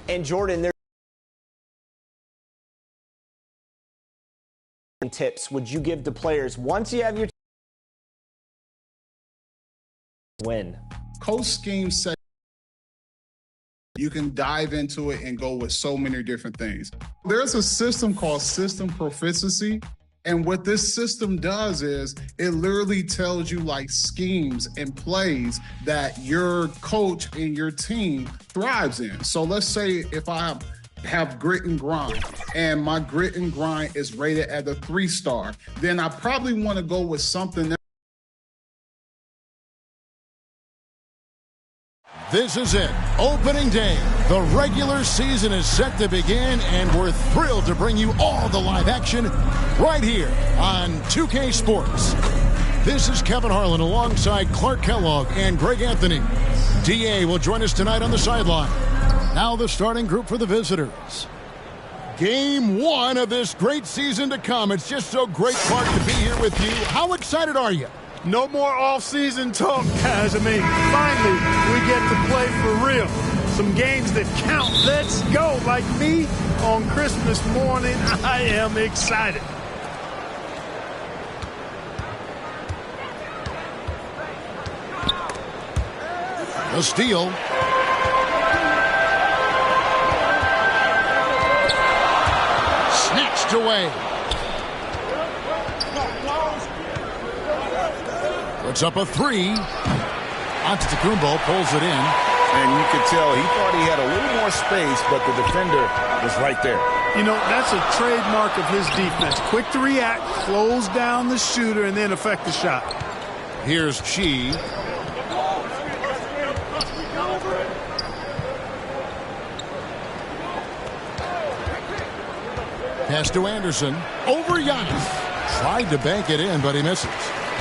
And Jordan, there tips would you give to players once you have your win? Coach scheme set. You can dive into it and go with so many different things. There's a system called system proficiency. And what this system does is it literally tells you like schemes and plays that your coach and your team thrives in. So let's say if I have grit and grind and my grit and grind is rated at a 3-star, then I probably want to go with something that. This is it. Opening day. The regular season is set to begin, and we're thrilled to bring you all the live action right here on 2K Sports. This is Kevin Harlan alongside Clark Kellogg and Greg Anthony. DA will join us tonight on the sideline. Now the starting group for the visitors. Game 1 of this great season to come. It's just so great, Clark, to be here with you. How excited are you? No more off-season talk, guys. I mean, finally, we get to play for real. Some games that count. Let's go. Like me on Christmas morning, I am excited. The steal. Snatched away. Puts up a 3. Antetokounmpo pulls it in. And you could tell he thought he had a little more space, but the defender was right there. You know, that's a trademark of his defense. Quick to react, close down the shooter, and then affect the shot. Here's Chi. Pass to Anderson. Over Giannis. Tried to bank it in, but he misses.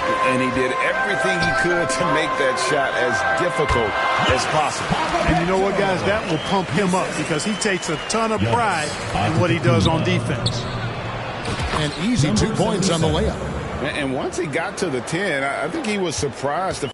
And he did everything he could to make that shot as difficult as possible. And you know what, guys? That will pump him up because he takes a ton of pride in what he does on defense. An easy 2 points on the layup. And once he got to the 10, I think he was surprised.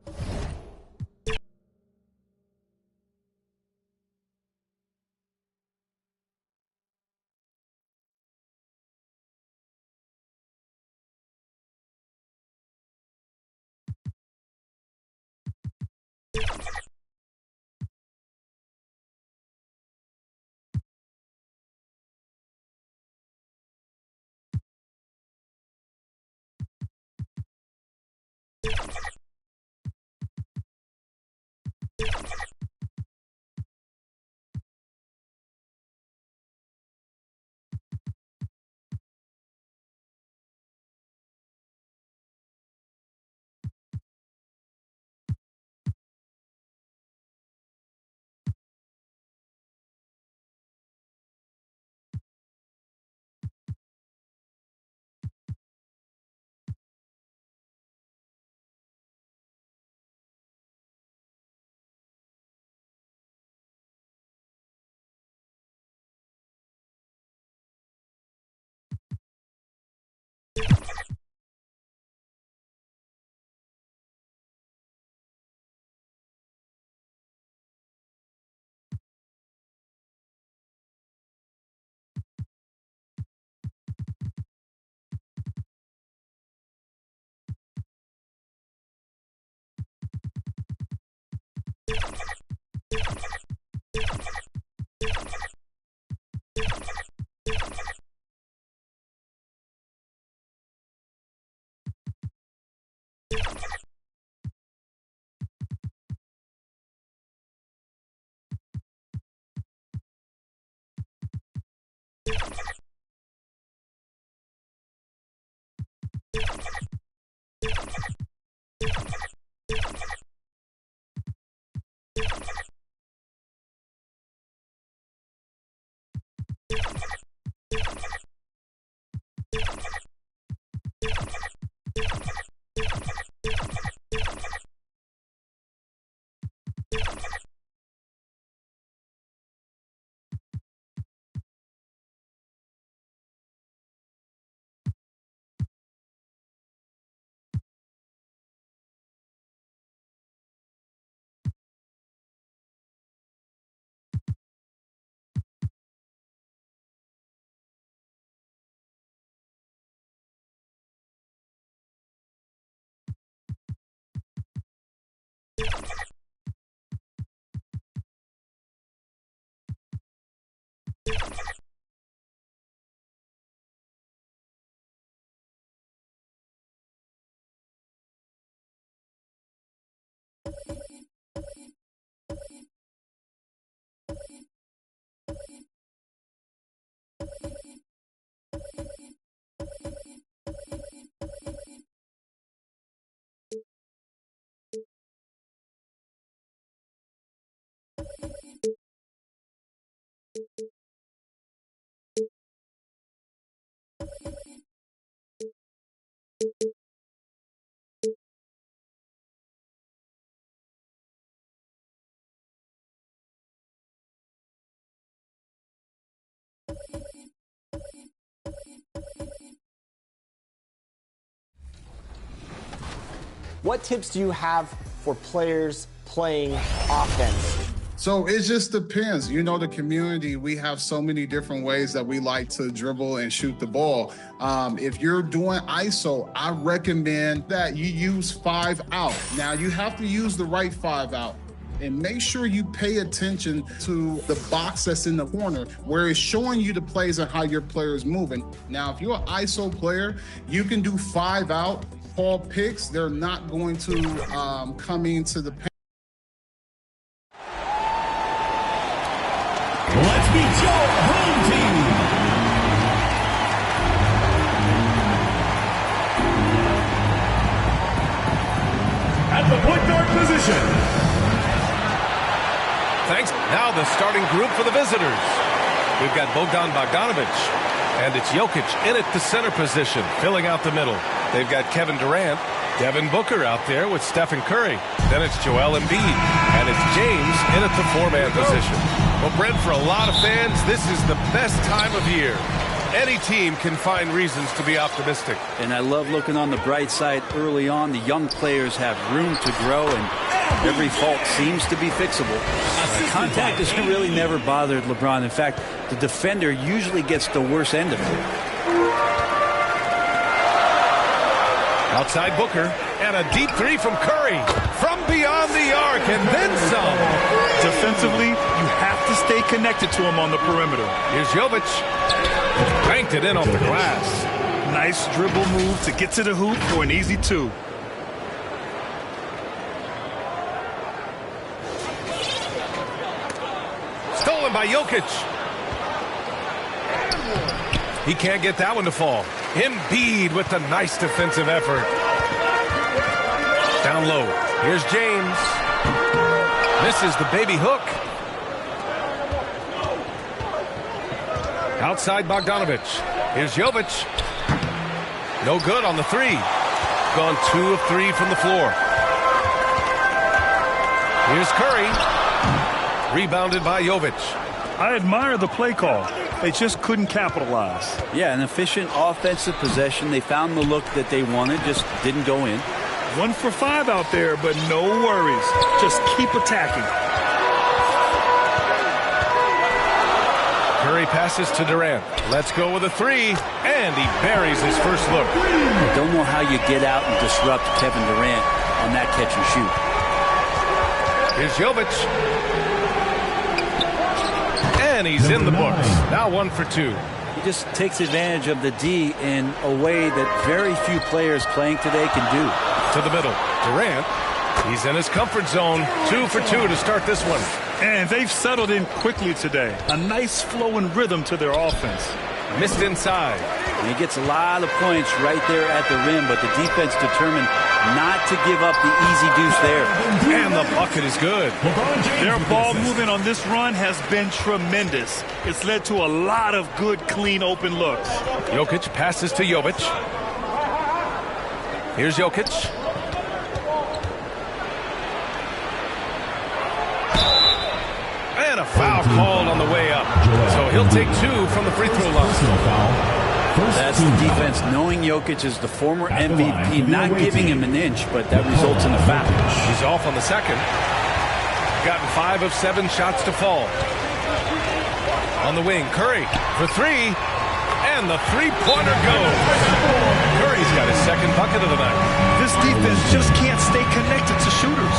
What tips do you have for players playing offense? So it just depends. You know, the community, we have so many different ways that we like to dribble and shoot the ball. If you're doing ISO, I recommend that you use 5 out. Now, you have to use the right 5 out. And make sure you pay attention to the box that's in the corner where it's showing you the plays and how your player is moving. Now, if you're an ISO player, you can do 5 out, call picks. They're not going to come into the paint. Let's meet your home team. At the point guard position. Thanks. Now the starting group for the visitors. We've got Bogdan Bogdanović, and it's Jokic in at the center position, filling out the middle. They've got Kevin Durant, Devin Booker out there with Stephen Curry. Then it's Joel Embiid, and it's James in at the 4-man position. Well, Brent, for a lot of fans, this is the best time of year. Any team can find reasons to be optimistic. And I love looking on the bright side early on. The young players have room to grow, and every fault seems to be fixable. Contact has really never bothered LeBron. In fact, the defender usually gets the worst end of it. Outside Booker, and a deep 3 from Curry. From beyond the arc, and then some. Defensively, you have to stay connected to him on the perimeter. Here's Jovic. Banked it in off the glass. Nice dribble move to get to the hoop for an easy 2. Stolen by Jokic. He can't get that one to fall. Embiid with the nice defensive effort. Down low. Here's James. Misses the baby hook. Outside Bogdanović. Here's Jovic. No good on the 3. Gone 2 of 3 from the floor. Here's Curry. Rebounded by Jovic. I admire the play call. They just couldn't capitalize. Yeah, an efficient offensive possession. They found the look that they wanted, just didn't go in. 1 for 5 out there, but no worries. Just keep attacking. Curry passes to Durant. Let's go with a 3, and he buries his first look. I don't know how you get out and disrupt Kevin Durant on that catch and shoot. Here's Jovic. And he's in the books. Now 1 for 2. He just takes advantage of the D in a way that very few players playing today can do. To the middle. Durant. He's in his comfort zone. 2 for 2 to start this one. And they've settled in quickly today. A nice flowing rhythm to their offense. Missed inside. And he gets a lot of points right there at the rim, but the defense determined not to give up the easy deuce there. And the bucket is good. Their ball movement on this run has been tremendous. It's led to a lot of good, clean, open looks. Jokic passes to Jovic. Here's Jokic. And a foul called on the way up. So he'll take 2 from the free throw line. That's the defense knowing Jokic is the former MVP, not giving him an inch, but that results in a foul. He's off on the second. Gotten 5 of 7 shots to fall. On the wing, Curry for 3. And the three-pointer goes. Curry's got his second bucket of the night. This defense just can't stay connected to shooters.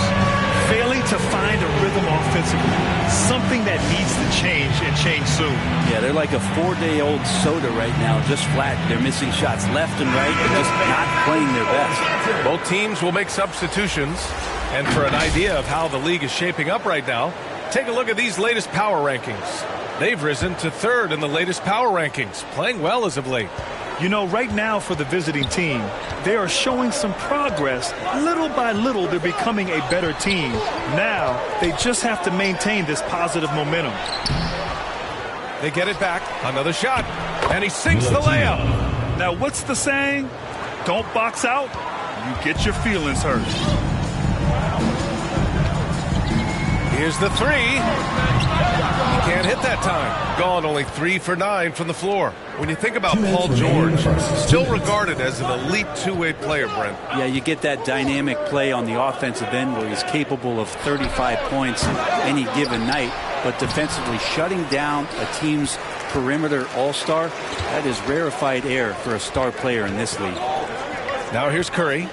Failing to find a rhythm offensively. Something that needs to change and change soon. Yeah, they're like a 4-day-old soda right now, just flat. They're missing shots left and right. They're just not playing their best. Both teams will make substitutions. And for an idea of how the league is shaping up right now, take a look at these latest power rankings. They've risen to 3rd in the latest power rankings, playing well as of late. You know, right now for the visiting team, they are showing some progress. Little by little, they're becoming a better team. Now, they just have to maintain this positive momentum. They get it back. Another shot. And he sinks the layup. Now, what's the saying? Don't box out. You get your feelings hurt. Here's the three. He can't hit that time. Gone only 3 for 9 from the floor. When you think about Paul George, still regarded as an elite two-way player, Brent. Yeah, you get that dynamic play on the offensive end where he's capable of 35 points any given night, but defensively shutting down a team's perimeter all-star, that is rarefied air for a star player in this league. Now here's Curry.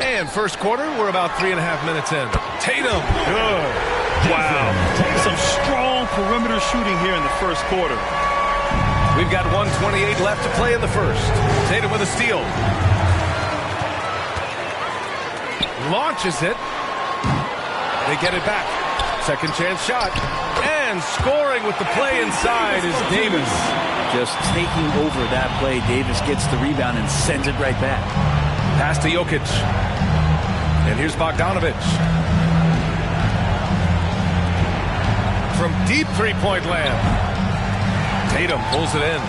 And first quarter, we're about 3.5 minutes in. Tatum. Good. Wow. Some strong perimeter shooting here in the first quarter. We've got 1:28 left to play in the first. Tatum with a steal. Launches it. They get it back. Second chance shot. And scoring with the play inside is Davis. Just taking over that play. Davis gets the rebound and sends it right back. Pass to Jokic. And here's Bogdanovic. From deep three-point land. Tatum pulls it in.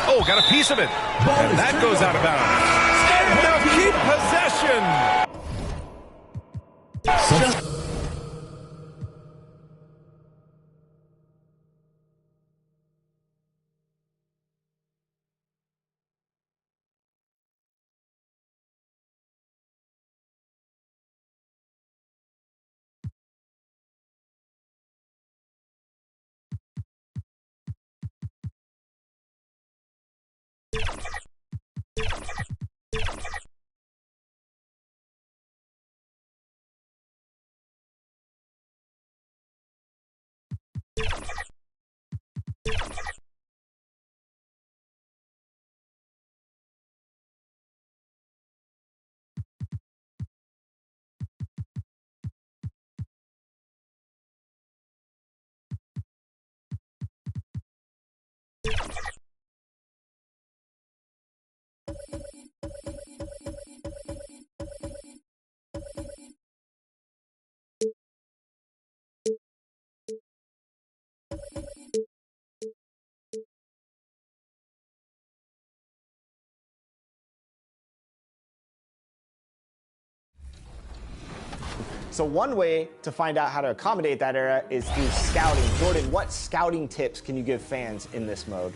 Oh, got a piece of it. And that goes out of bounds. And they'll keep possession. So one way to find out how to accommodate that era is through scouting. Jordan, what scouting tips can you give fans in this mode?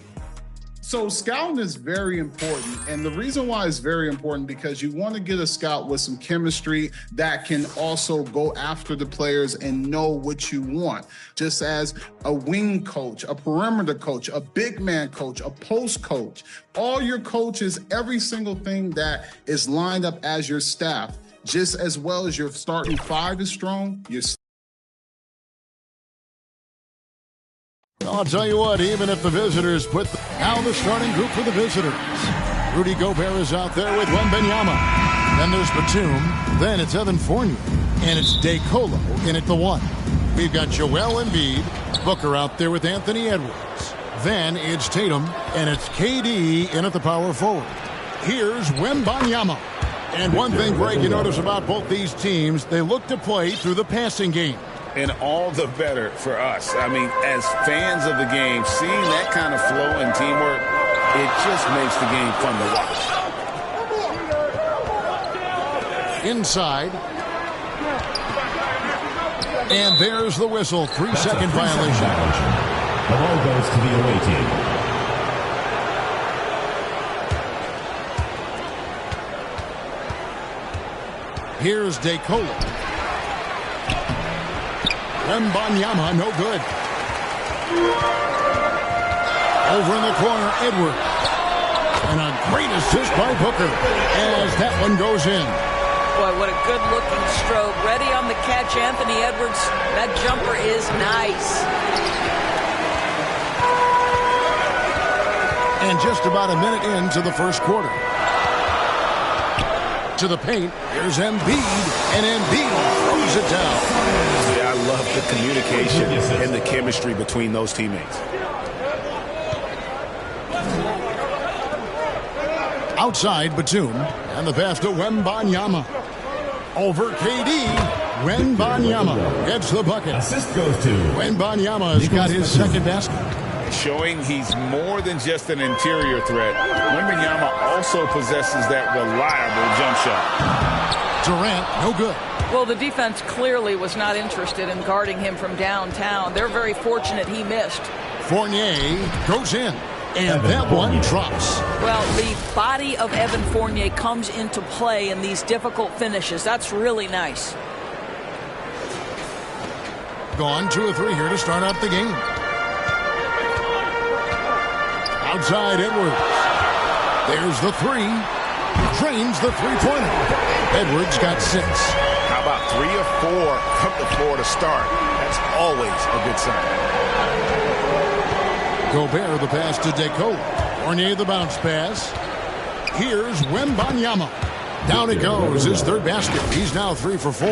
So scouting is very important. And the reason why it's very important because you want to get a scout with some chemistry that can also go after the players and know what you want. Just as a wing coach, a perimeter coach, a big man coach, a post coach, all your coaches, every single thing that is lined up as your staff, just as well as your starting five is strong, I'll tell you what, even if the visitors now the starting group for the visitors. Rudy Gobert is out there with Wembanyama. Then there's Batum. Then it's Evan Fournier. And it's DeColo in at the 1. We've got Joel Embiid. Booker out there with Anthony Edwards. Then it's Tatum. And it's KD in at the power forward. Here's Wembanyama. And one thing, Greg, you notice about both these teams, they look to play through the passing game. And all the better for us. I mean, as fans of the game, seeing that kind of flow and teamwork, it just makes the game fun to watch. Inside. And there's the whistle. 3-second violation. The ball goes to the away team. Here's DeColo. Wembanyama, no good. Over in the corner, Edwards. And a great assist by Booker as that one goes in. Boy, what a good-looking stroke. Ready on the catch, Anthony Edwards. That jumper is nice. And just about a minute into the first quarter. To the paint, here's Embiid, and Embiid throws it down. Yeah, I love the communication and the chemistry between those teammates. Outside, Batum, and the pass to Wembanyama. Over KD, Wembanyama gets the bucket. Assist goes to Wembanyama has got his second basket. showing he's more than just an interior threat. Wembanyama also possesses that reliable jump shot. Durant, no good. Well, the defense clearly was not interested in guarding him from downtown. They're very fortunate he missed. Fournier goes in, and that one drops. Well, the body of Evan Fournier comes into play in these difficult finishes. That's really nice. Gone 2 of 3 here to start out the game. Outside Edwards. There's the 3. Drains the three-pointer. Edwards got 6. How about 3 or 4 from the floor to start? That's always a good sign. Gobert the pass to Deco. Fournier the bounce pass. Here's Wembanyama. Down it goes. His third basket. He's now 3 for 4.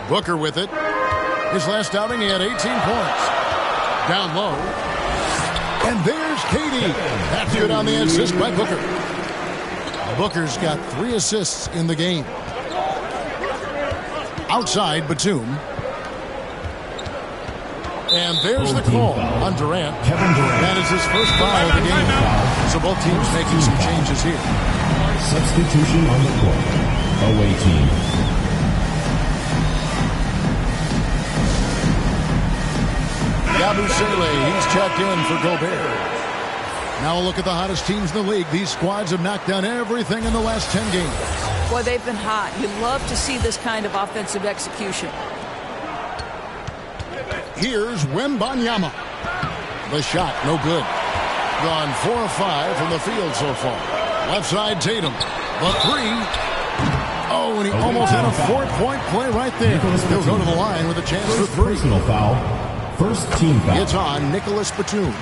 Booker with it. His last outing, he had 18 points. Down low. And there's Katie. That's good on the assist by Booker. Booker's got 3 assists in the game. Outside Batum. And there's the call on Durant. Kevin Durant. That is his first foul of the game. So both teams making some changes here. Substitution on the court. Away team. Yabusele, he's checked in for Gobert. Now a look at the hottest teams in the league. These squads have knocked down everything in the last 10 games. Boy, they've been hot. You love to see this kind of offensive execution. Here's Wembanyama. The shot, no good. Gone 4 of 5 from the field so far. Left side, Tatum. The 3. Oh, and he almost had a 4-point play right there. He'll go to the line with a chance for 3. Personal foul. First team foul. It's on Nicholas Batum.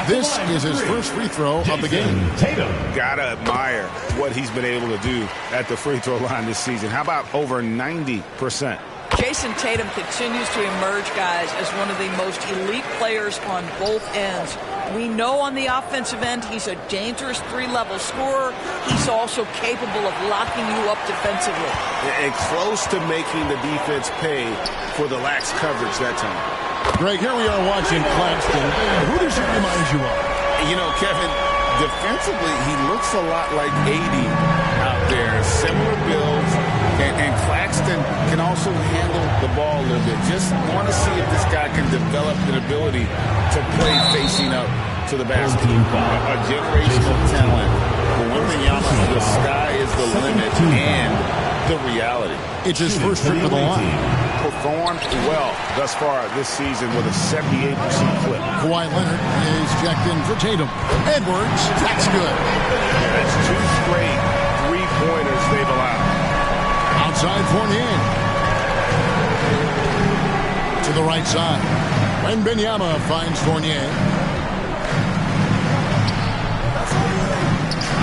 This is his first free throw of the game. Tatum. Gotta admire what he's been able to do at the free throw line this season. How about over 90%? Jason Tatum continues to emerge, guys, as one of the most elite players on both ends. We know on the offensive end he's a dangerous 3-level scorer. He's also capable of locking you up defensively. And close to making the defense pay for the lax coverage that time. Greg, here we are watching Claxton. Who does he remind you of? You know, Kevin, defensively, he looks a lot like 80 out there. Similar builds. And Claxton can also handle the ball a little bit. Just want to see if this guy can develop an ability to play facing up to the basket. A generational talent. But Wembanyama, the sky is the limit and the reality. It's his first trip to the line. Performed well thus far this season with a 78% clip. Kawhi Leonard is checked in for Tatum. Edwards, that's good. That's 2 straight 3-pointers they've allowed. Outside Fournier. To the right side. Wembanyama finds Fournier.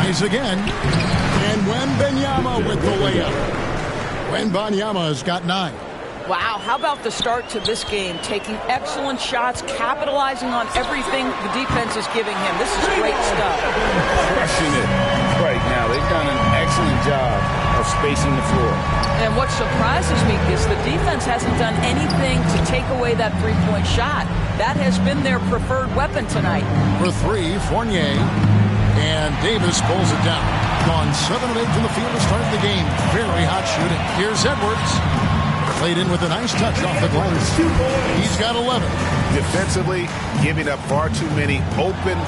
Nice again. And Wembanyama with the layup. Wembanyama's got 9. Wow, how about the start to this game? Taking excellent shots, capitalizing on everything the defense is giving him. This is great stuff. Crushing it right now. They've done an excellent job of spacing the floor. And what surprises me is the defense hasn't done anything to take away that 3-point shot. That has been their preferred weapon tonight. For 3, Fournier. And Davis pulls it down. Gone 7 of 8 from the field to start the game. Very hot shooting. Here's Edwards. Played in with a nice touch off the glass. He's got 11. Defensively, giving up far too many open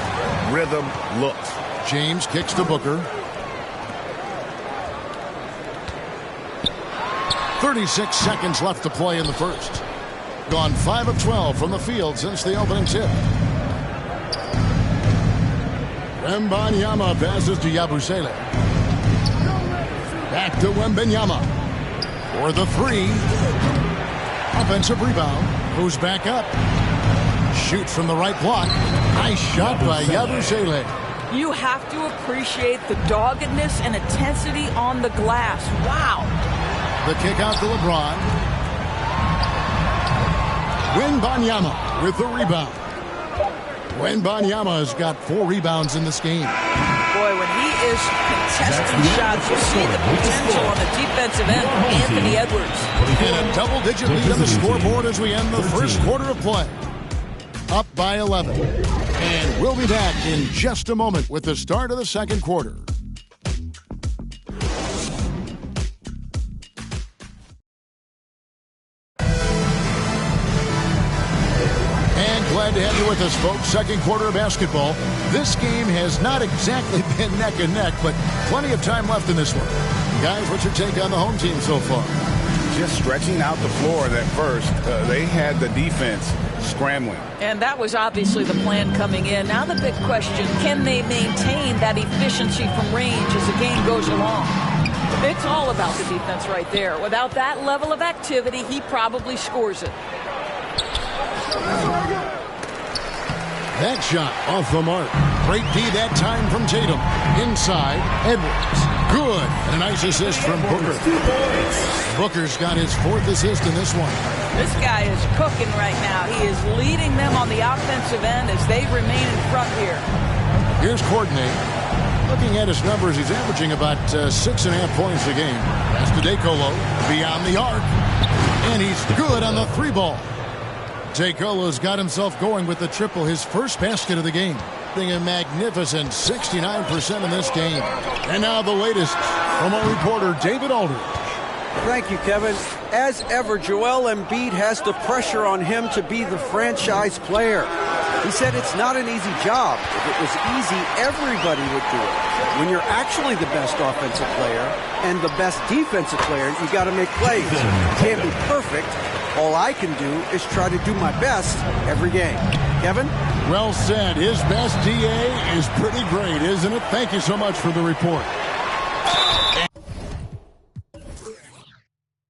rhythm looks. James kicks to Booker. 36 seconds left to play in the first. Gone 5 of 12 from the field since the opening tip. Wembanyama passes to Yabusele. Back to Wembanyama. For the 3. Offensive rebound. Goes back up. Shoots from the right block. Nice shot by Yabusele. You have to appreciate the doggedness and intensity on the glass. Wow. The kick out to LeBron. Wembanyama with the rebound. Wembanyama has got 4 rebounds in this game. Boy, when he is contesting shots. You see the potential on the defensive end of Anthony Edwards. And a double-digit lead on the scoreboard as we end the first quarter of play. Up by 11. And we'll be back in just a moment with the start of the second quarter. Glad to have you with us, folks. Second quarter of basketball. This game has not exactly been neck and neck, but plenty of time left in this one. Guys, what's your take on the home team so far? Just stretching out the floor at first. They had the defense scrambling. And that was obviously the plan coming in. Now the big question, can they maintain that efficiency from range as the game goes along? It's all about the defense right there. Without that level of activity, he probably scores it. That shot off the mark. Great D that time from Tatum. Inside, Edwards. Good. And a nice assist from Booker. Booker's got his 4th assist in this one. This guy is cooking right now. He is leading them on the offensive end as they remain in front here. Here's Courtney. Looking at his numbers, he's averaging about 6.5 points a game. Pass to DeColo. Beyond the arc. And he's good on the 3-ball. DeColo's got himself going with the triple, his first basket of the game. Being a magnificent 69% in this game. And now the latest from our reporter, David Aldridge. Thank you, Kevin. As ever, Joel Embiid has the pressure on him to be the franchise player. He said it's not an easy job. If it was easy, everybody would do it. When you're actually the best offensive player and the best defensive player, you got to make plays. You can't be perfect. All I can do is try to do my best every game. Kevin? Well said. His best DA is pretty great, isn't it? Thank you so much for the report.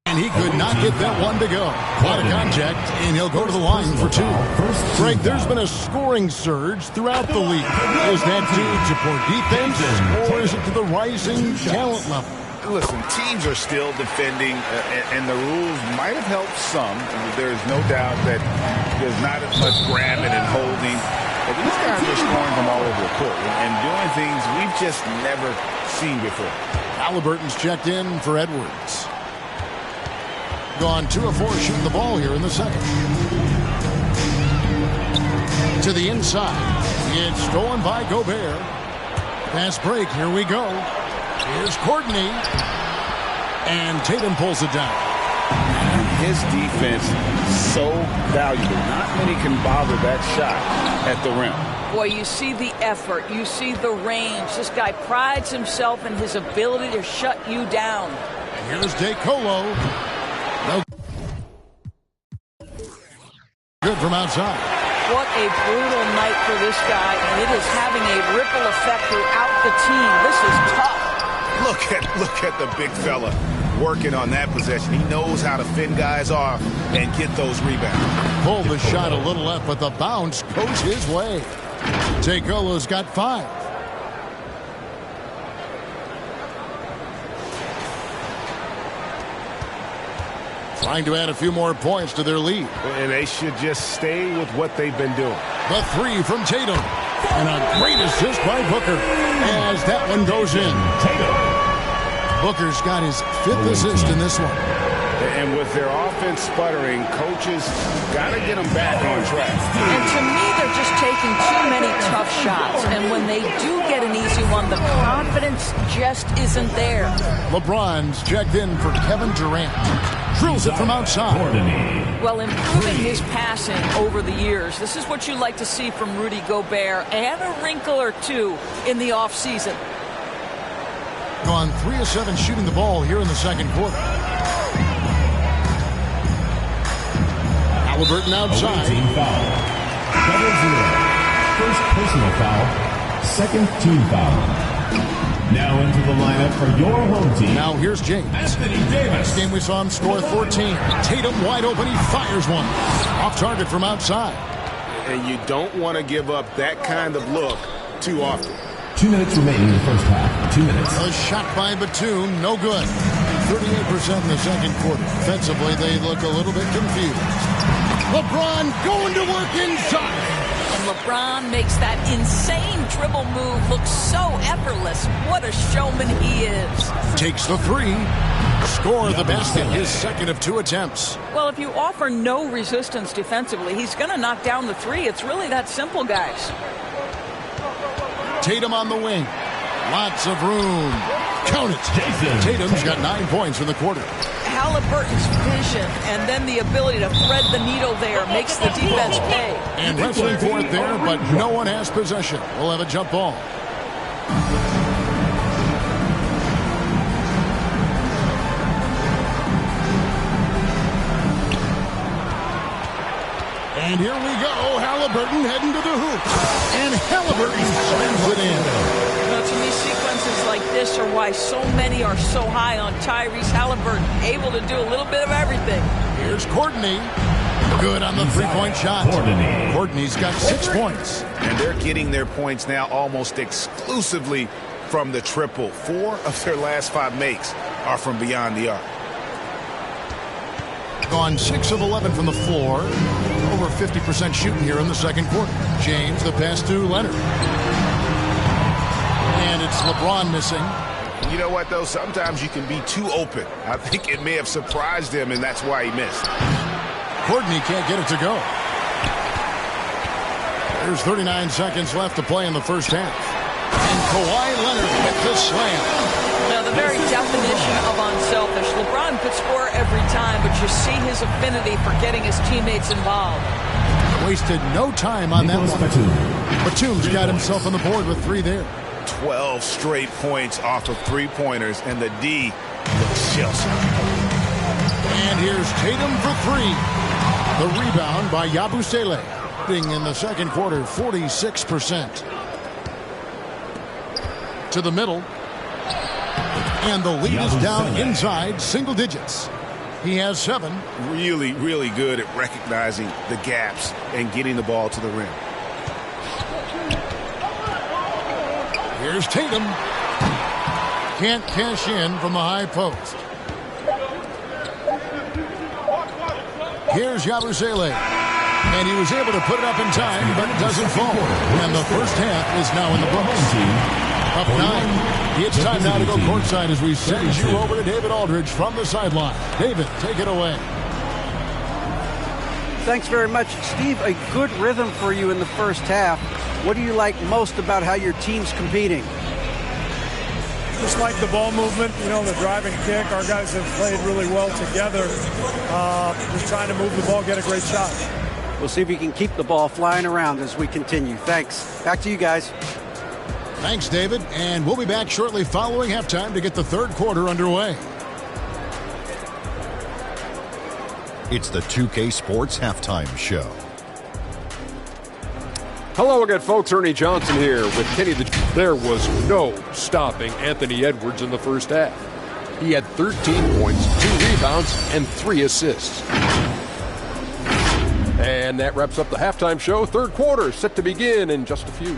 And he could not get that one to go. Out of contact, and he'll go to the line for 2. Greg, there's been a scoring surge throughout the league. Is that due to poor defense, or is it to the rising talent level? Listen, teams are still defending, and the rules might have helped some. There's no doubt that there's not as much grabbing and holding. But these guys are scoring from all over the court and doing things we've just never seen before. Halliburton's checked in for Edwards. Gone 2 of 4 shooting the ball here in the second. To the inside. It's stolen by Gobert. Fast break. Here we go. Here's Courtney. And Tatum pulls it down. His defense so valuable. Not many can bother that shot at the rim. Boy, you see the effort. You see the range. This guy prides himself in his ability to shut you down. And here's DeColo. No. Good from outside. What a brutal night for this guy, and it is having a ripple effect throughout the team. This is tough. Look at the big fella working on that possession. He knows how to fend guys off and get those rebounds. Pulled the shot a little left, but the bounce goes his way. DeColo's got 5. Trying to add a few more points to their lead. And they should just stay with what they've been doing. The 3 from Tatum. And a great assist by Booker as that one goes in. Booker's got his 5th assist in this one. And with their offense sputtering, coaches got to get them back on track. And to me, they're just taking too many tough shots. And when they do get an easy one, the confidence just isn't there. LeBron's checked in for Kevin Durant. Drills it from outside. Well, improving his passing over the years. This is what you like to see from Rudy Gobert, and a wrinkle or 2 in the offseason. Gone 3 of 7 shooting the ball here in the second quarter. Halliburton outside. Double 0. First personal foul. Second team foul. Now into the lineup for your home team. Now here's James. Anthony Davis. This game we saw him score 14. Tatum wide open. He fires one. Off target from outside. And you don't want to give up that kind of look too often. 2 minutes remaining in the first half. 2 minutes. A shot by Batum. No good. 38% in the second quarter. Defensively, they look a little bit confused. LeBron going to work inside. LeBron makes that insane dribble move look so effortless. What a showman he is. Takes the three. Score the basket, his second of 2 attempts. Well, if you offer no resistance defensively, he's going to knock down the three. It's really that simple, guys. Tatum on the wing. Lots of room. Count it. Tatum's got 9 points in the quarter. Halliburton's vision and then the ability to thread the needle there makes the defense pay. And wrestling for it there, but no one has possession. We'll have a jump ball. And here we go. Halliburton heading to the hoop. And Halliburton slams it in. To me, sequences like this are why so many are so high on Tyrese Halliburton, able to do a little bit of everything. Here's Courtney. Good on the three-point shot. Courtney's got 6 points. And they're getting their points now almost exclusively from the triple. 4 of their last 5 makes are from beyond the arc. Gone 6 of 11 from the floor. Over 50% shooting here in the second quarter. James, the pass to Leonard. And it's LeBron missing. You know what, though? Sometimes you can be too open. I think it may have surprised him, and that's why he missed. Courtney can't get it to go. There's 39 seconds left to play in the first half. And Kawhi Leonard with the slam. Now, the very definition of unselfish. LeBron could score every time, but you see his affinity for getting his teammates involved. Wasted no time on that one. Batum's got himself on the board with 3 there. 12 straight points off of 3-pointers, and the D looks Chelsea. And here's Tatum for 3. The rebound by Yabusele. In the second quarter, 46%. To the middle. And the lead is down inside single digits. He has 7. Really, really good at recognizing the gaps and getting the ball to the rim. Here's Tatum. Can't cash in from the high post. Here's Yabusele. And he was able to put it up in time, but it doesn't fall. And the first half is now in the books. Up 9. It's time now to go courtside as we send you over to David Aldridge from the sideline. David, take it away. Thanks very much, Steve. A good rhythm for you in the first half. What do you like most about how your team's competing? Just like the ball movement, you know, the drive and kick. Our guys have played really well together. Just trying to move the ball, get a great shot. We'll see if we can keep the ball flying around as we continue. Thanks. Back to you guys. Thanks, David. And we'll be back shortly following halftime to get the third quarter underway. It's the 2K Sports Halftime Show. Hello again, folks. Ernie Johnson here with Kenny. There was no stopping Anthony Edwards in the first half. He had 13 points, 2 rebounds, and 3 assists. And that wraps up the halftime show. Third quarter set to begin in just a few.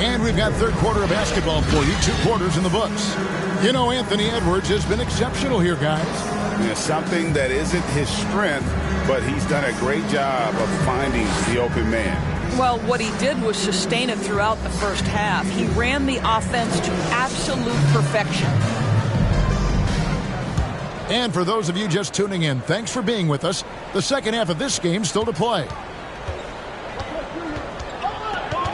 And we've got third quarter of basketball for you. 2 quarters in the books. You know, Anthony Edwards has been exceptional here, guys. Yeah, something that isn't his strength, but he's done a great job of finding the open man. Well, what he did was sustain it throughout the first half. He ran the offense to absolute perfection. And for those of you just tuning in, thanks for being with us. The second half of this game still to play.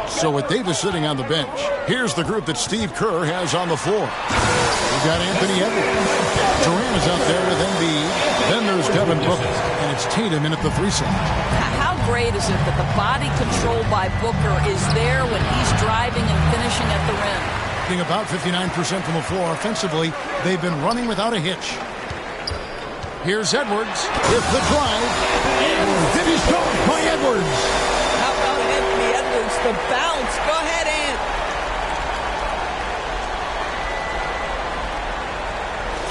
So with Davis sitting on the bench, here's the group that Steve Kerr has on the floor. We've got Anthony Edwards. Durant is out there with Embiid. Then there's Devin Booker. And it's Tatum in at the 3 side. How great is it that the body control by Booker is there when he's driving and finishing at the rim? Being about 59% from the floor offensively, they've been running without a hitch. Here's Edwards with the drive. And finished off by Edwards. How about Anthony Edwards, the bounce? Go ahead, Ant.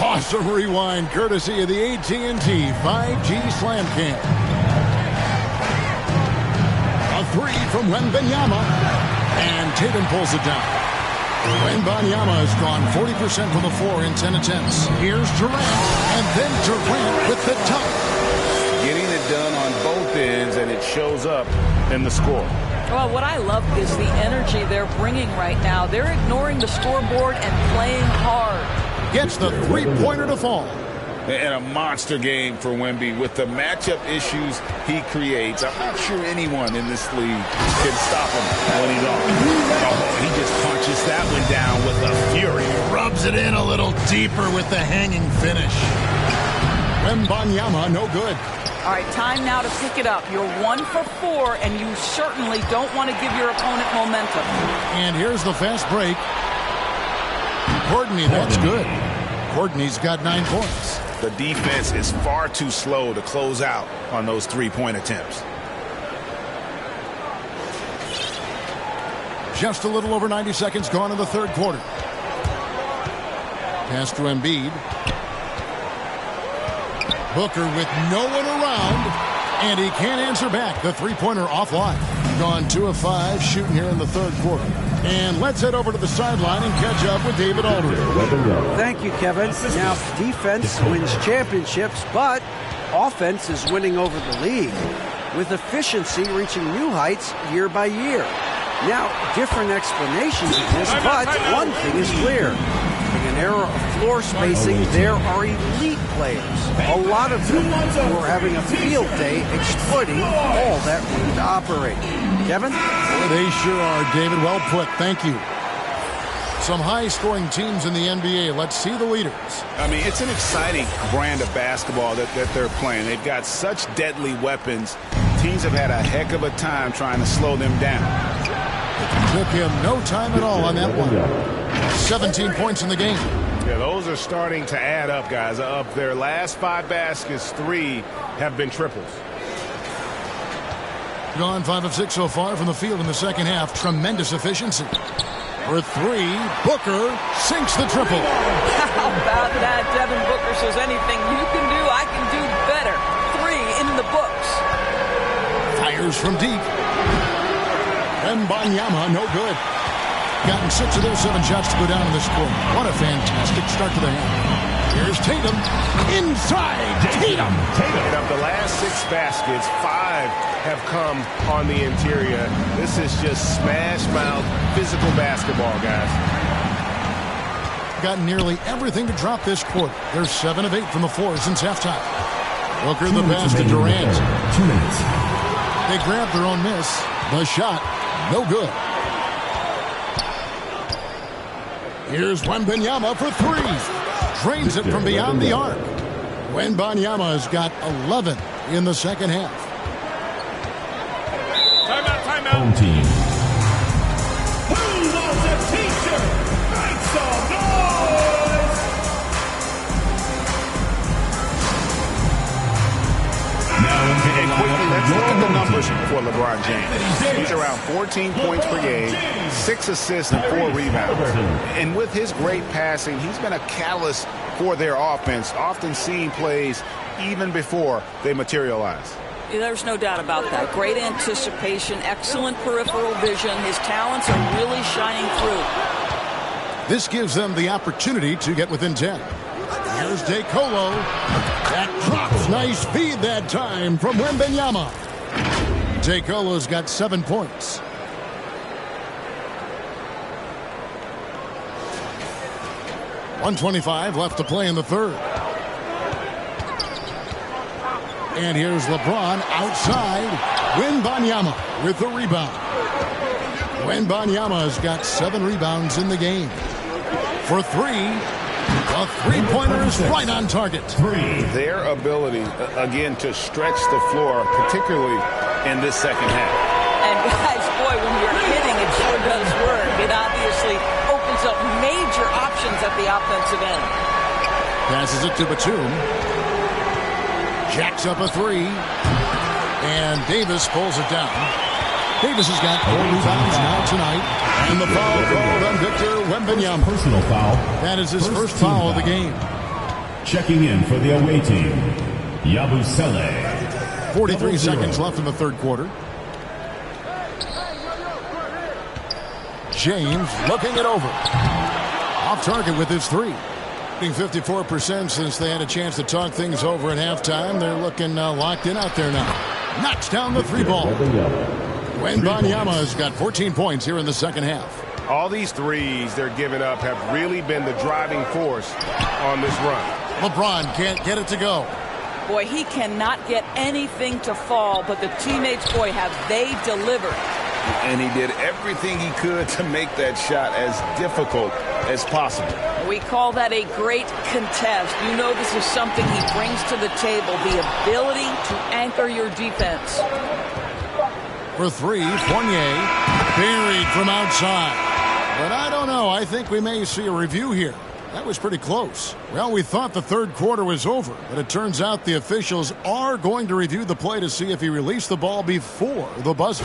Awesome rewind courtesy of the AT&T 5G Slam Cam. A 3 from Wembanyama. And Tatum pulls it down. Wembanyama has gone 40% from the floor in 10 attempts. Here's Durant, and then Durant with the dunk. Getting it done on both ends, and it shows up in the score. Well, what I love is the energy they're bringing right now. They're ignoring the scoreboard and playing hard. Gets the three-pointer to fall. And a monster game for Wemby with the matchup issues he creates. I'm not sure anyone in this league can stop him when he's on. Oh, he just punches that one down with a fury. Rubs it in a little deeper with the hanging finish. Wembanyama, no good. All right, time now to pick it up. You're 1 for 4, and you certainly don't want to give your opponent momentum. And here's the fast break. Courtney, that's good. Courtney's got 9 points. The defense is far too slow to close out on those three-point attempts. Just a little over 90 seconds gone in the third quarter. Pass to Embiid. Booker with no one around, and he can't answer back. The three-pointer offline. Gone 2 of 5 shooting here in the third quarter. And let's head over to the sideline and catch up with David Aldridge. Thank you, Kevin. Now, defense wins championships, but offense is winning over the league, with efficiency reaching new heights year by year. Now, different explanations of this, but one thing is clear. In an era of floor spacing, there are elite players, a lot of them who are having a field day exploiting all that room to operate. Kevin? Well, they sure are, David. Well put. Thank you. Some high-scoring teams in the NBA. Let's see the leaders. I mean, it's an exciting brand of basketball that they're playing. They've got such deadly weapons. Teams have had a heck of a time trying to slow them down. Took him no time at all on that one. 17 points in the game. Yeah, those are starting to add up, guys. Of their last 5 baskets, 3 have been triples. Gone 5 of 6 so far from the field in the second half. Tremendous efficiency. For 3, Booker sinks the triple. How about that? Devin Booker says anything you can do, I can do better. 3 in the books. Fires from deep. Wembanyama, no good. Gotten 6 of those 7 shots to go down in this quarter. What a fantastic start to the half. Here's Tatum. Inside. Tatum. And of the last 6 baskets, 5 have come on the interior. This is just smash-mouth physical basketball, guys. Got nearly everything to drop this quarter. They're 7 of 8 from the floor since halftime. Booker the pass to Durant. 2 minutes. They grab their own miss. The shot, no good. Here's Wembanyama for 3. Drains it from beyond the arc. Wembanyama has got 11 in the second half. Timeout. Home team. Who wants a t-shirt? Make some noise! And quickly, let's look at the numbers for LeBron James. He's around 14 points per game, 6 assists, and 4 rebounds. And with his great passing, he's been a catalyst for their offense, often seeing plays even before they materialize. There's no doubt about that. Great anticipation, excellent peripheral vision. His talents are really shining through. This gives them the opportunity to get within 10. Here's DeColo. That drops. Nice feed that time from Wembanyama. DeColo's got 7 points. .125 left to play in the third. And here's LeBron outside. Wembanyama with the rebound. Wembanyama has got 7 rebounds in the game. For 3, the three-pointer is right on target. Their ability, again, to stretch the floor, particularly in this second half. And guys, boy, when you're hitting, it sure does work. It obviously opens up major options at the offensive end. Passes it to Batum. Jacks up a 3. And Davis pulls it down. Davis has got 4 rebounds now tonight. And the foul called on Victor Wembanyama. Personal foul. That is his first foul of the game. Checking in for the away team, Yabusele. 43 seconds left in the third quarter. James looking it over. Off target with his three. 54% since they had a chance to talk things over at halftime. They're looking locked in out there now. Knocks down the three ball. Wembanyama has got 14 points here in the second half. All these threes they're giving up have really been the driving force on this run. LeBron can't get it to go. Boy, he cannot get anything to fall, but the teammates, boy, have they delivered. And he did everything he could to make that shot as difficult as possible. We call that a great contest. You know this is something he brings to the table, the ability to anchor your defense. For three, Fournier buried from outside. But I don't know. I think we may see a review here. That was pretty close. Well, we thought the third quarter was over, but it turns out the officials are going to review the play to see if he released the ball before the buzzer.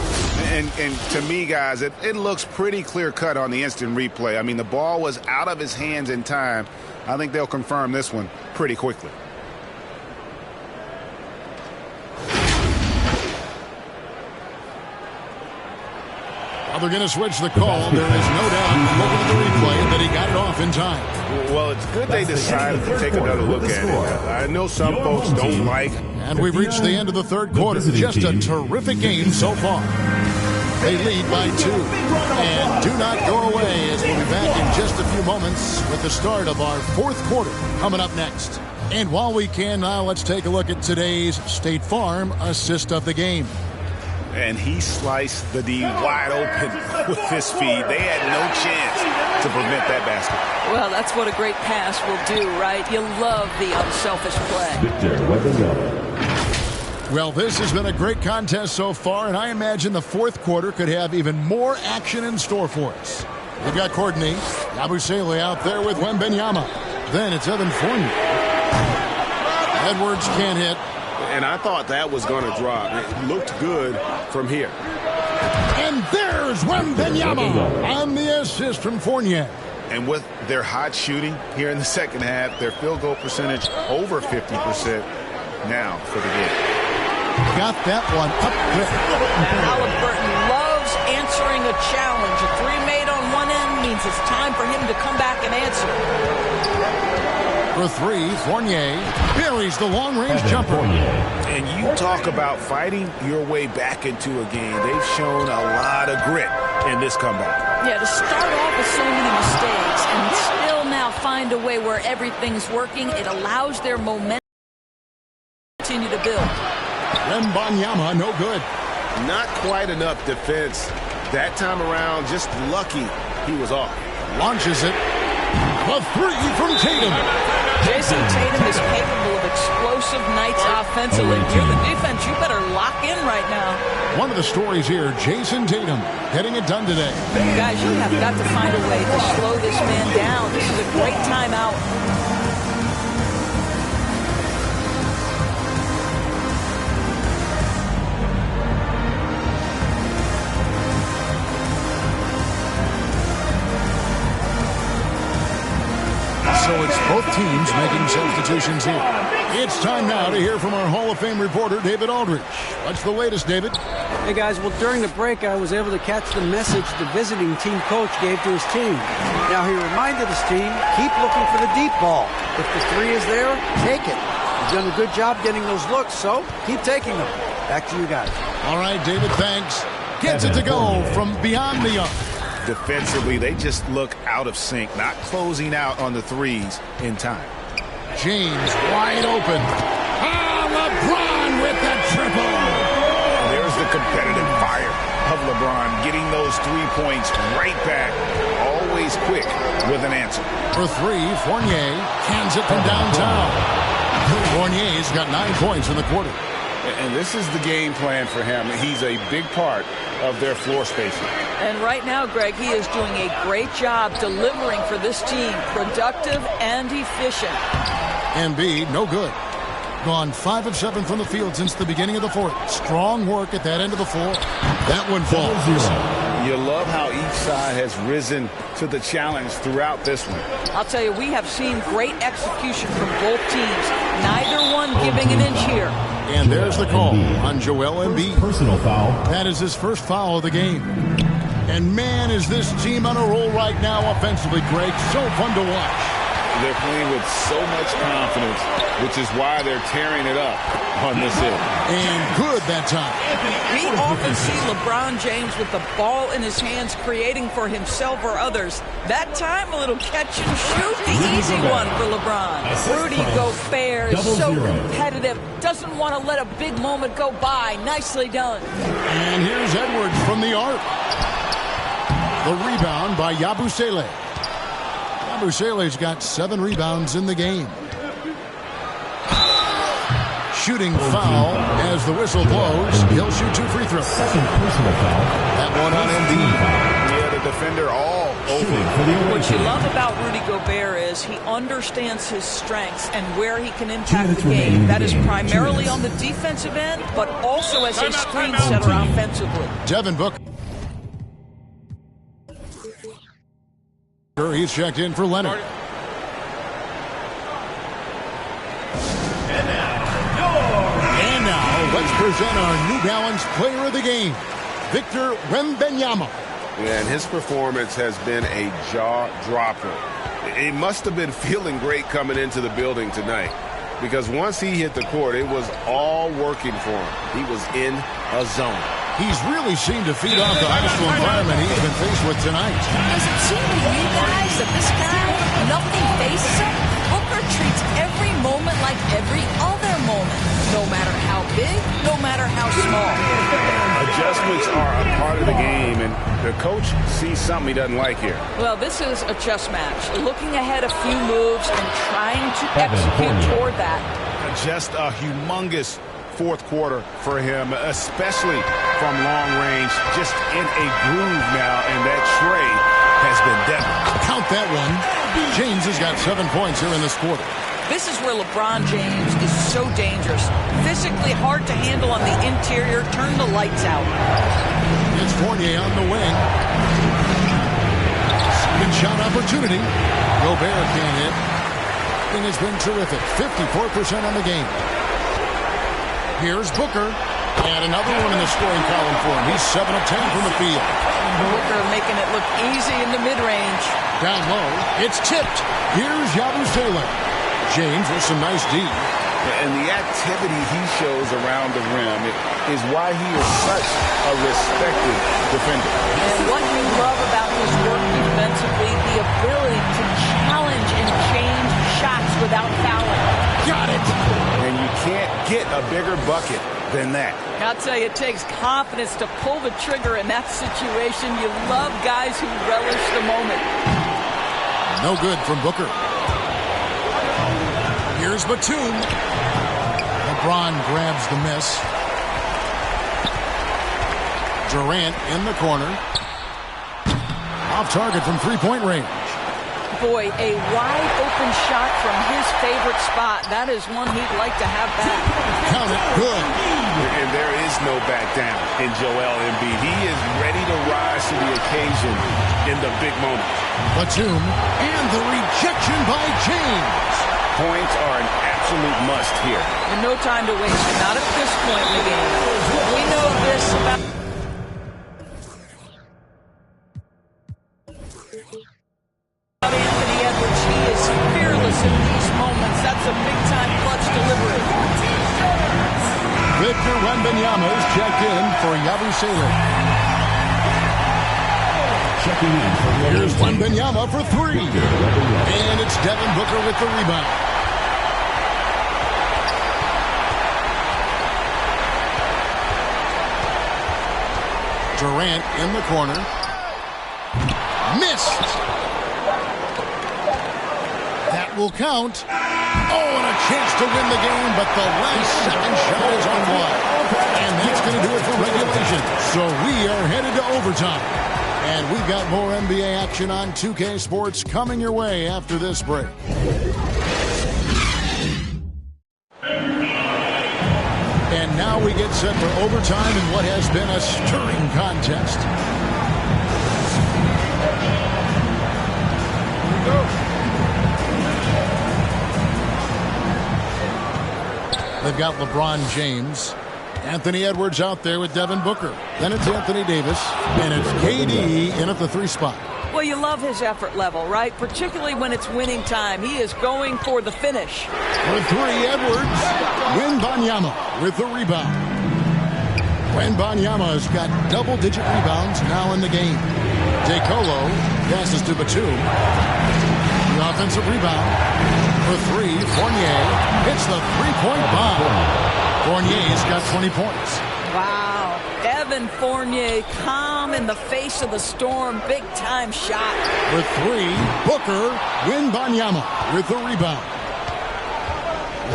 And to me, guys, it looks pretty clear-cut on the instant replay. I mean, the ball was out of his hands in time. I think they'll confirm this one pretty quickly. Well, they're going to switch the call. There is no doubt, looking at the replay, that he got it off in time. Well, it's good they decided to take another look at it. I know some folks don't like. And we've reached the end of the third quarter. Just a terrific game so far. They lead by 2. And do not go away, as we'll be back in just a few moments with the start of our fourth quarter coming up next. And while we can now, let's take a look at today's State Farm assist of the game. And he sliced the D wide open with his feet. They had no chance to prevent that basket. Well, that's what a great pass will do, right? You love the unselfish play. Victor Wembanyama. Well, this has been a great contest so far, and I imagine the fourth quarter could have even more action in store for us. We've got Courtney Yabusele out there with Wembanyama. Then it's Evan Fournier. Edwards can't hit. And I thought that was going to drop. It looked good from here. And there's Wembanyama on the assist from Fournier. And with their hot shooting here in the second half, their field goal percentage over 50% now for the game. Got that one up quick. Halliburton loves answering a challenge. A three made on one end means it's time for him to come back and answer. For three, Fournier buries the long-range jumper. And you talk about fighting your way back into a game. They've shown a lot of grit in this comeback. Yeah, to start off with so many mistakes and still now find a way where everything's working, it allows their momentum to continue to build. Wembanyama, no good. Not quite enough defense that time around. Just lucky he was off. Launches it. A three from Tatum. Jason Tatum is capable of explosive nights offensively. If you're the defense, you better lock in right now. One of the stories here, Jason Tatum getting it done today. Guys, you have got to find a way to slow this man down. This is a great timeout. So it's both teams making substitutions here. It's time now to hear from our Hall of Fame reporter, David Aldridge. What's the latest, David? Hey, guys, well, during the break, I was able to catch the message the visiting team coach gave to his team. Now, he reminded his team, keep looking for the deep ball. If the three is there, take it. You've done a good job getting those looks, so keep taking them. Back to you guys. All right, David, thanks. Gets it to go from beyond the arc. Defensively, they just look out of sync, not closing out on the threes in time. James wide open. LeBron with the triple. There's the competitive fire of LeBron, getting those 3 points right back, always quick with an answer. For three, Fournier hands it from downtown. Fournier's got 9 points in the quarter. And this is the game plan for him. He's a big part of their floor spacing. And right now, Greg, he is doing a great job delivering for this team, productive and efficient. Embiid, no good. Gone 5 of 7 from the field since the beginning of the fourth. Strong work at that end of the floor. That one falls. You love how each side has risen to the challenge throughout this one. I'll tell you, we have seen great execution from both teams. Neither one giving an inch here. And there's the call on Joel Embiid. Personal foul. That is his first foul of the game. And man, is this team on a roll right now offensively, Greg. So fun to watch. They're playing with so much confidence, which is why they're tearing it up on this end. And good that time. We often see LeBron James with the ball in his hands, creating for himself or others. That time, a little catch and shoot, the easy one for LeBron. Rudy Gobert is so competitive, doesn't want to let a big moment go by. Nicely done. And here's Edwards from the arc. The rebound by Yabusele. Yabusele's got 7 rebounds in the game. Shooting foul as the whistle blows. He'll shoot 2 free throws. Second personal foul. That one on Embiid. Yeah, the defender all over. What you love about Rudy Gobert is he understands his strengths and where he can impact the game. That is primarily on the defensive end, but also as a screen setter offensively. Devin Booker. He's checked in for Leonard. And now, let's present our New Balance Player of the Game, Victor Wembanyama. Yeah, and his performance has been a jaw-dropper. He must have been feeling great coming into the building tonight, because once he hit the court, it was all working for him. He was in a zone. He's really seemed to feed off the hostile environment he's been faced with tonight. Does it seem to you guys that this guy, nothing faces him? Booker treats every moment like every other moment, no matter how big, no matter how small. Adjustments are a part of the game, and the coach sees something he doesn't like here. Well, this is a chess match. Looking ahead a few moves and trying to execute toward that. Just a humongous fourth quarter for him, especially from long range, just in a groove now, and that tray has been deadly. Count that one. James has got 7 points here in this quarter. This is where LeBron James is so dangerous. Physically hard to handle on the interior. Turn the lights out. It's Fournier on the wing. Second shot opportunity. Gobert can't hit. And it's been terrific. 54% on the game. Here's Booker. And another one in the scoring column for him. He's 7 of 10 from the field. Booker making it look easy in the mid-range. Down low. It's tipped. Here's Yabusele. James with some nice D. And the activity he shows around the rim is why he is such a respected defender. And what you love about his work defensively, the ability to challenge and change shots without fouling. Got it. And you can't get a bigger bucket than that. I'll tell you, it takes confidence to pull the trigger in that situation. You love guys who relish the moment. No good from Booker. Here's Batum. LeBron grabs the miss. Durant in the corner. Off target from three-point range. Boy, a wide open shot from his favorite spot. That is one he'd like to have back. Count it. Good. And there is no back down in Joel Embiid. He is ready to rise to the occasion in the big moment. Batum and the rejection by James. Points are an absolute must here. And no time to waste. Not at this point in the game. We know this about Anthony Edwards. He is fearless in these moments. That's a big-time clutch delivery. Victor Wembanyama is checked in for Yabusele. Checking in for Here's Wembanyama for 3. And it's Devin Booker with the rebound. Durant in the corner. Missed. That will count. Oh, and a chance to win the game, but the last second shot is on wide. And that's going to do it for regulation. So we are headed to overtime. And we've got more NBA action on 2K Sports coming your way after this break. And now we get set for overtime in what has been a stirring contest. They've got LeBron James Anthony Edwards out there with Devin Booker. Then it's Anthony Davis, and it's KD in at the 3 spot. Well, you love his effort level, right? Particularly when it's winning time. He is going for the finish. For 3, Edwards. Wembanyama with the rebound. Wembanyama has got double-digit rebounds now in the game. DeColo passes to Batum. The offensive rebound. For 3, Fournier hits the three-point bomb. Fournier's got 20 points. Wow. Evan Fournier, calm in the face of the storm. Big-time shot. For 3, Booker. Wembanyama with the rebound.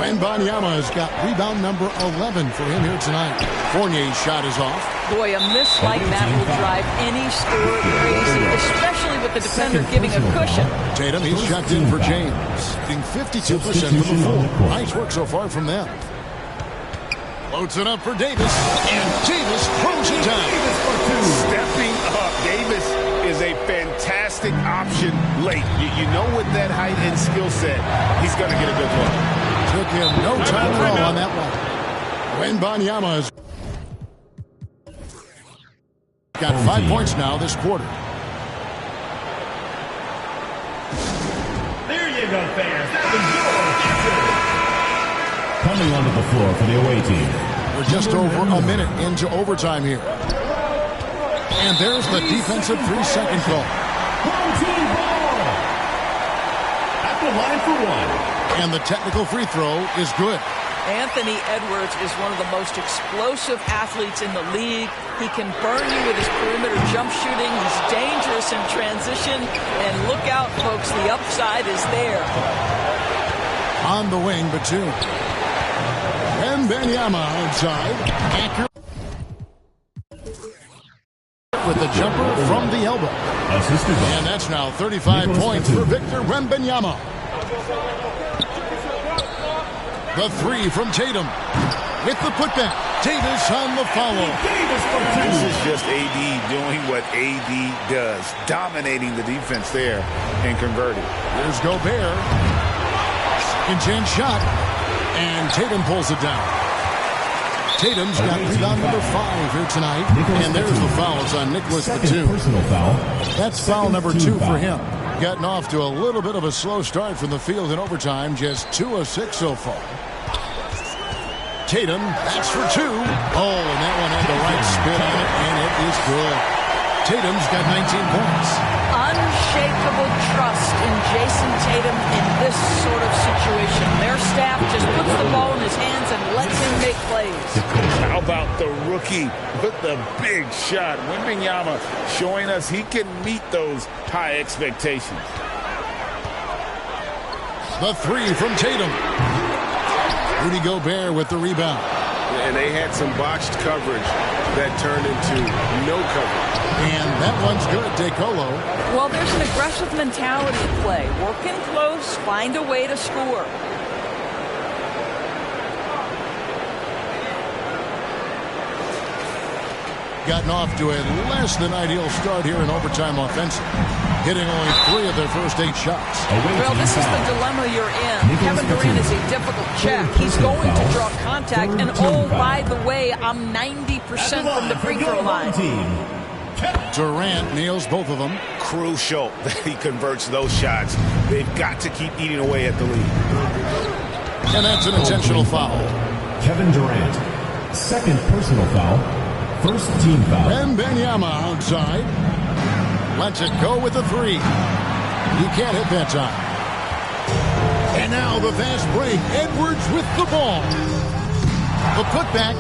Wembanyama has got rebound number 11 for him here tonight. Fournier's shot is off. Boy, a miss like that will drive any scorer crazy, especially with the defender giving a cushion. Tatum, he's checked in for James. Shooting 52% from the floor. Nice work so far from them. Loads it up for Davis, and Davis throws it down. Stepping up. Davis is a fantastic option late. You know, with that height and skill set, he's going to get a good look. Took him no time at all on that one. Wembanyama's got 5 points now this quarter. There you go, fans. That was your answer. Coming onto the floor for the away team. We're just over a minute into overtime here. And there's the defensive 3-second call. Home team ball. At the line for 1. And the technical free throw is good. Anthony Edwards is one of the most explosive athletes in the league. He can burn you with his perimeter jump shooting. He's dangerous in transition. And look out, folks, the upside is there. On the wing, Batum. Wembanyama outside. Accurate with the jumper from the elbow. And that's now 35 points for Victor Wembanyama. The 3 from Tatum. With the putback. Davis on the follow. This is just AD doing what AD does. Dominating the defense there and converting. There's Gobert. Second chance shot. And Tatum pulls it down. Tatum's got rebound number 5 here tonight. And there's the foul. It's on Nicholas Batum. That's foul number 2 for him. Gotten off to a little bit of a slow start from the field in overtime. Just 2 of 6 so far. Tatum, that's for 2. Oh, and that one had the right spin on it, and it is good. Tatum's got 19 points. Unshakable trust in Jason Tatum in this sort of situation. Their staff just puts the ball in his hands and lets him make plays. How about the rookie with the big shot? Wembanyama showing us he can meet those high expectations. The 3 from Tatum. Rudy Gobert with the rebound. And they had some botched coverage that turned into no coverage. And that one's good, DeColo. Well, there's an aggressive mentality at play. Working close, find a way to score. Gotten off to a less than ideal start here in overtime offensive. Hitting only 3 of their first 8 shots. Well, this is the dilemma you're in. Kevin Durant is a difficult check. He's going to draw contact. And oh, by the way, I'm 90% from the free throw line. Durant nails both of them. Crucial that he converts those shots. They've got to keep eating away at the lead. And that's an intentional foul. Kevin Durant, second personal foul. First team foul. Wembanyama outside. Lets it go with the 3. He can't hit that time. And now the fast break. Edwards with the ball. The putback.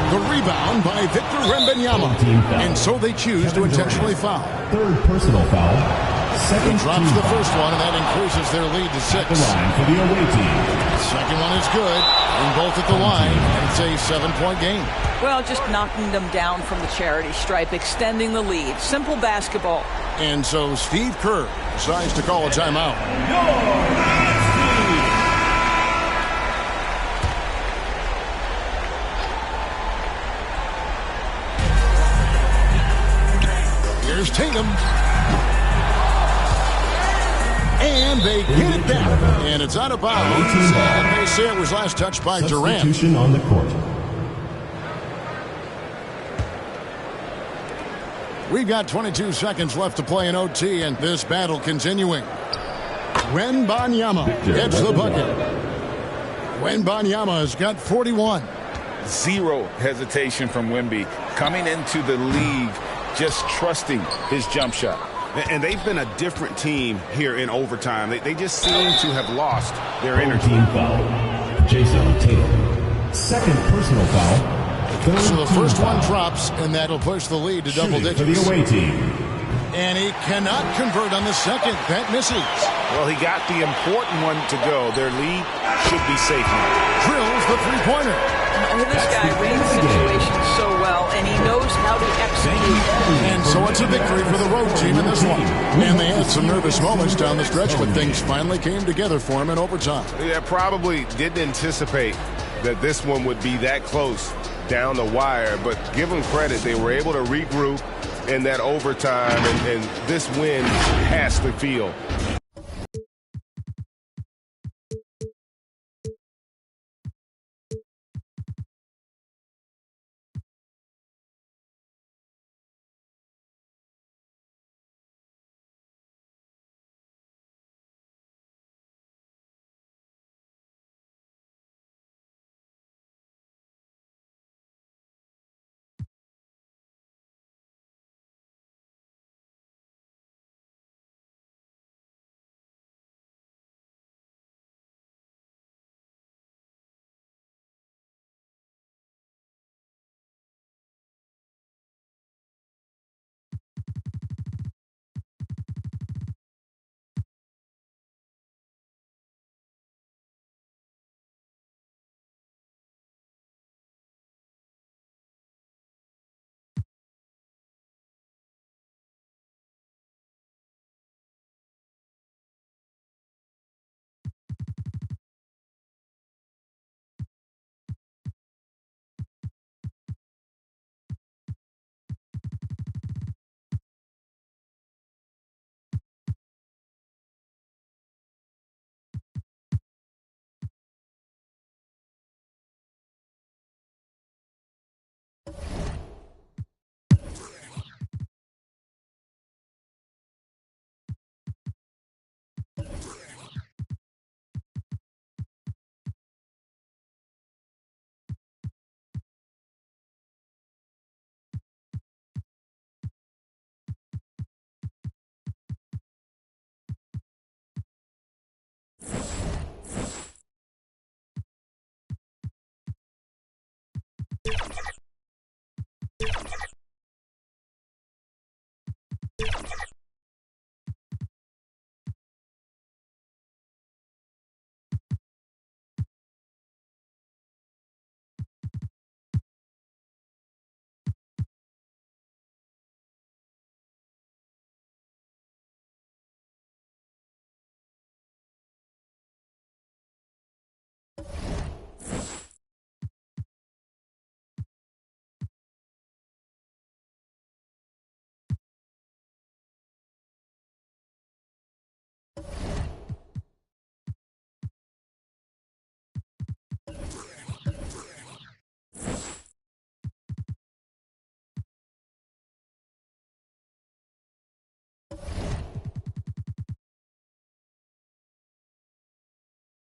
The rebound by Victor Wembanyama. And so they choose to intentionally foul. Third personal foul. Second drops the first one, and that increases their lead to 6. At the line for the away team. Second one is good. And both at the line. And it's a 7-point game. Well, just knocking them down from the charity stripe, extending the lead. Simple basketball. And so Steve Kerr decides to call a timeout. Here's Tatum. And they get it back. And it's out of bounds. And they say it was last touched by Durant. Substitution on the court. We've got 22 seconds left to play in OT, and this battle continuing. Wembanyama gets the bucket. Wembanyama has got 41. Zero hesitation from Wemby. Coming into the league, just trusting his jump shot. And they've been a different team here in overtime. They just seem to have lost their energy. Team foul. Jason Tatum. Second personal foul. So the first one drops, and that'll push the lead to double digits. For the away team. And he cannot convert on the second. That misses. Well, he got the important one to go. Their lead should be safe now. Drills the three-pointer. This guy reads the situation so well, and he knows how to execute. And so it's a victory for the road team in this one. And they had some nervous moments down the stretch, but things finally came together for him in overtime. Yeah, probably didn't anticipate that this one would be that close down the wire, but give them credit. They were able to regroup in that overtime, and this win has to feel